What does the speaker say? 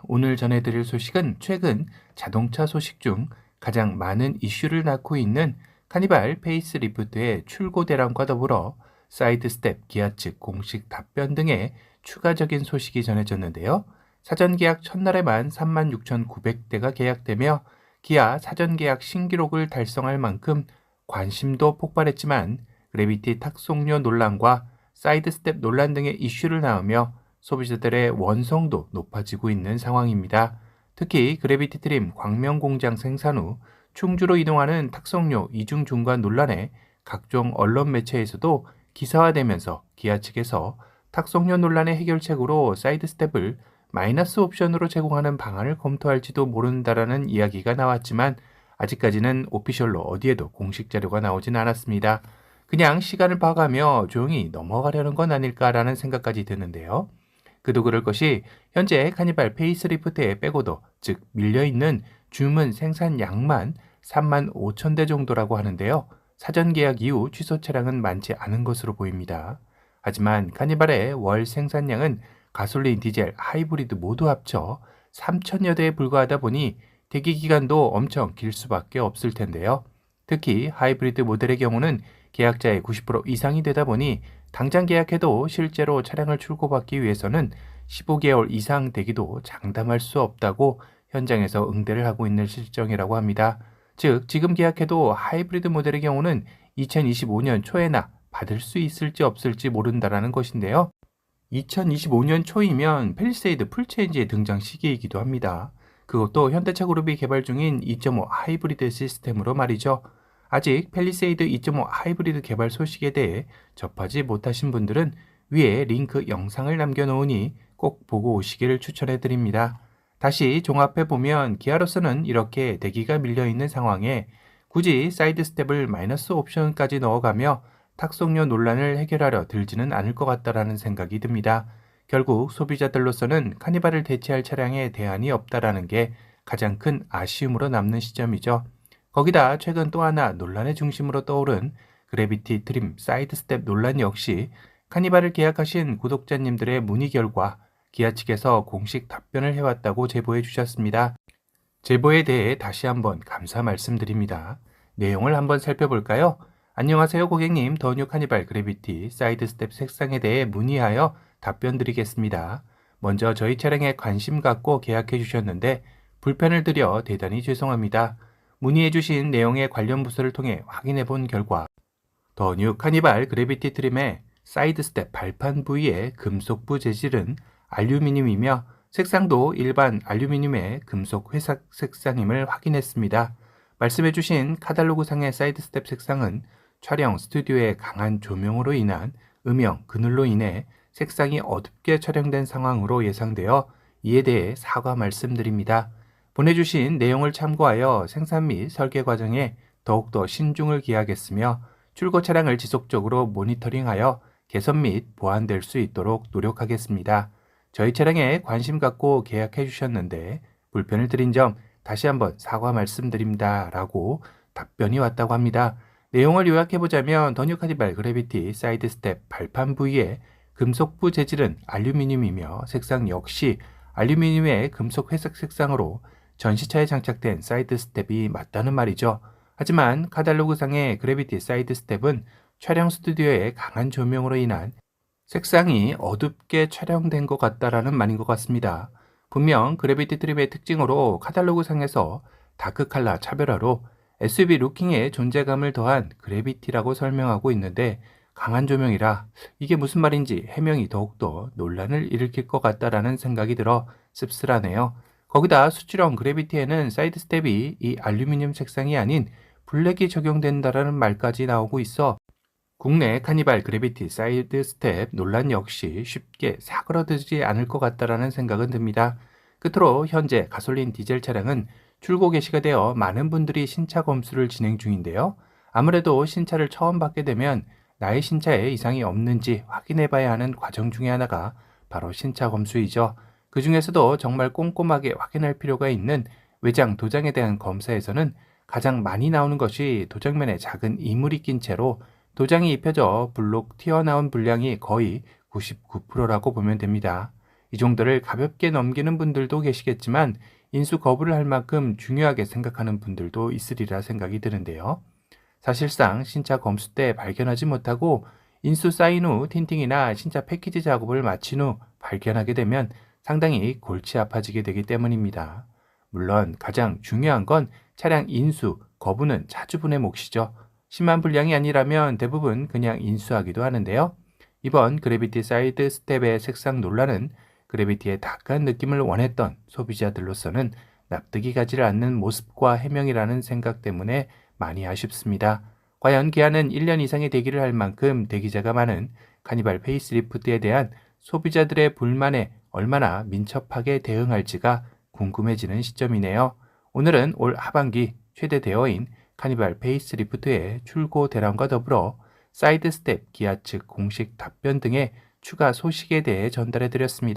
오늘 전해드릴 소식은 최근 자동차 소식 중 가장 많은 이슈를 낳고 있는 카니발 페이스리프트의 출고 대란과 더불어 사이드 스텝 기아 측 공식 답변 등의 추가적인 소식이 전해졌는데요. 사전 계약 첫날에만 36,900대가 계약되며 기아 사전 계약 신기록을 달성할 만큼 관심도 폭발했지만 그래비티 탁송료 논란과 사이드 스텝 논란 등의 이슈를 낳으며 소비자들의 원성도 높아지고 있는 상황입니다. 특히 그래비티 트림 광명 공장 생산 후 충주로 이동하는 탁송료 이중 중간 논란에 각종 언론 매체에서도 기사화되면서 기아 측에서 탁송료 논란의 해결책으로 사이드 스텝을 마이너스 옵션으로 제공하는 방안을 검토할지도 모른다라는 이야기가 나왔지만 아직까지는 오피셜로 어디에도 공식 자료가 나오진 않았습니다. 그냥 시간을 봐가며 조용히 넘어가려는 건 아닐까라는 생각까지 드는데요. 그도 그럴 것이 현재 카니발 페이스리프트에 빼고도 즉 밀려있는 주문 생산량만 35,000대 정도라고 하는데요. 사전 계약 이후 취소 차량은 많지 않은 것으로 보입니다. 하지만 카니발의 월 생산량은 가솔린, 디젤, 하이브리드 모두 합쳐 3,000여 대에 불과하다 보니 대기 기간도 엄청 길 수밖에 없을 텐데요. 특히 하이브리드 모델의 경우는 계약자의 90% 이상이 되다 보니 당장 계약해도 실제로 차량을 출고받기 위해서는 15개월 이상 대기도 장담할 수 없다고 현장에서 응대를 하고 있는 실정이라고 합니다. 즉 지금 계약해도 하이브리드 모델의 경우는 2025년 초에나 받을 수 있을지 없을지 모른다라는 것인데요. 2025년 초이면 팰리세이드 풀체인지의 등장 시기이기도 합니다. 그것도 현대차 그룹이 개발 중인 2.5 하이브리드 시스템으로 말이죠. 아직 팰리세이드 2.5 하이브리드 개발 소식에 대해 접하지 못하신 분들은 위에 링크 영상을 남겨놓으니 꼭 보고 오시기를 추천해드립니다. 다시 종합해보면 기아로서는 이렇게 대기가 밀려있는 상황에 굳이 사이드 스텝을 마이너스 옵션까지 넣어가며 탁송료 논란을 해결하려 들지는 않을 것 같다라는 생각이 듭니다. 결국 소비자들로서는 카니발을 대체할 차량에 대안이 없다라는 게 가장 큰 아쉬움으로 남는 시점이죠. 거기다 최근 또 하나 논란의 중심으로 떠오른 그래비티 트림 사이드 스텝 논란 역시 카니발을 계약하신 구독자님들의 문의 결과 기아 측에서 공식 답변을 해왔다고 제보해 주셨습니다. 제보에 대해 다시 한번 감사 말씀드립니다. 내용을 한번 살펴볼까요? 안녕하세요 고객님, 더뉴 카니발 그래비티 사이드 스텝 색상에 대해 문의하여 답변 드리겠습니다. 먼저 저희 차량에 관심 갖고 계약해 주셨는데 불편을 드려 대단히 죄송합니다. 문의해 주신 내용의 관련 부서를 통해 확인해 본 결과 더뉴 카니발 그래비티 트림의 사이드 스텝 발판 부위의 금속부 재질은 알루미늄이며 색상도 일반 알루미늄의 금속 회색 색상임을 확인했습니다. 말씀해 주신 카탈로그상의 사이드 스텝 색상은 촬영 스튜디오의 강한 조명으로 인한 음영, 그늘로 인해 색상이 어둡게 촬영된 상황으로 예상되어 이에 대해 사과 말씀드립니다. 보내주신 내용을 참고하여 생산 및 설계 과정에 더욱더 신중을 기하겠으며 출고 차량을 지속적으로 모니터링하여 개선 및 보완될 수 있도록 노력하겠습니다. 저희 차량에 관심 갖고 계약해 주셨는데 불편을 드린 점 다시 한번 사과 말씀드립니다 라고 답변이 왔다고 합니다. 내용을 요약해보자면 더뉴 카니발 그래비티 사이드 스텝 발판 부위의 금속부 재질은 알루미늄이며 색상 역시 알루미늄의 금속 회색 색상으로 전시차에 장착된 사이드 스텝이 맞다는 말이죠. 하지만 카탈로그상의 그래비티 사이드 스텝은 촬영 스튜디오의 강한 조명으로 인한 색상이 어둡게 촬영된 것 같다라는 말인 것 같습니다. 분명 그래비티 트림의 특징으로 카탈로그상에서 다크 컬러 차별화로 SUV 루킹에 존재감을 더한 그래비티라고 설명하고 있는데 강한 조명이라 이게 무슨 말인지 해명이 더욱더 논란을 일으킬 것 같다라는 생각이 들어 씁쓸하네요. 거기다 수치령 그래비티에는 사이드 스텝이 이 알루미늄 색상이 아닌 블랙이 적용된다라는 말까지 나오고 있어 국내 카니발 그래비티 사이드 스텝 논란 역시 쉽게 사그러들지 않을 것 같다라는 생각은 듭니다. 끝으로 현재 가솔린 디젤 차량은 출고 개시가 되어 많은 분들이 신차 검수를 진행 중인데요. 아무래도 신차를 처음 받게 되면 나의 신차에 이상이 없는지 확인해 봐야 하는 과정 중에 하나가 바로 신차 검수이죠. 그 중에서도 정말 꼼꼼하게 확인할 필요가 있는 외장 도장에 대한 검사에서는 가장 많이 나오는 것이 도장면에 작은 이물이 낀 채로 도장이 입혀져 블록 튀어나온 분량이 거의 99%라고 보면 됩니다. 이 정도를 가볍게 넘기는 분들도 계시겠지만 인수 거부를 할 만큼 중요하게 생각하는 분들도 있으리라 생각이 드는데요. 사실상 신차 검수 때 발견하지 못하고 인수 사인 후 틴팅이나 신차 패키지 작업을 마친 후 발견하게 되면 상당히 골치 아파지게 되기 때문입니다. 물론 가장 중요한 건 차량 인수, 거부는 차주분의 몫이죠. 심한 불량이 아니라면 대부분 그냥 인수하기도 하는데요. 이번 그래비티 사이드 스텝의 색상 논란은 그래비티의 다크한 느낌을 원했던 소비자들로서는 납득이 가지를 않는 모습과 해명이라는 생각 때문에 많이 아쉽습니다. 과연 기아는 1년 이상의 대기를 할 만큼 대기자가 많은 카니발 페이스리프트에 대한 소비자들의 불만에 얼마나 민첩하게 대응할지가 궁금해지는 시점이네요. 오늘은 올 하반기 최대 대어인 카니발 페이스리프트의 출고 대란과 더불어 사이드 스텝 기아 측 공식 답변 등의 추가 소식에 대해 전달해 드렸습니다.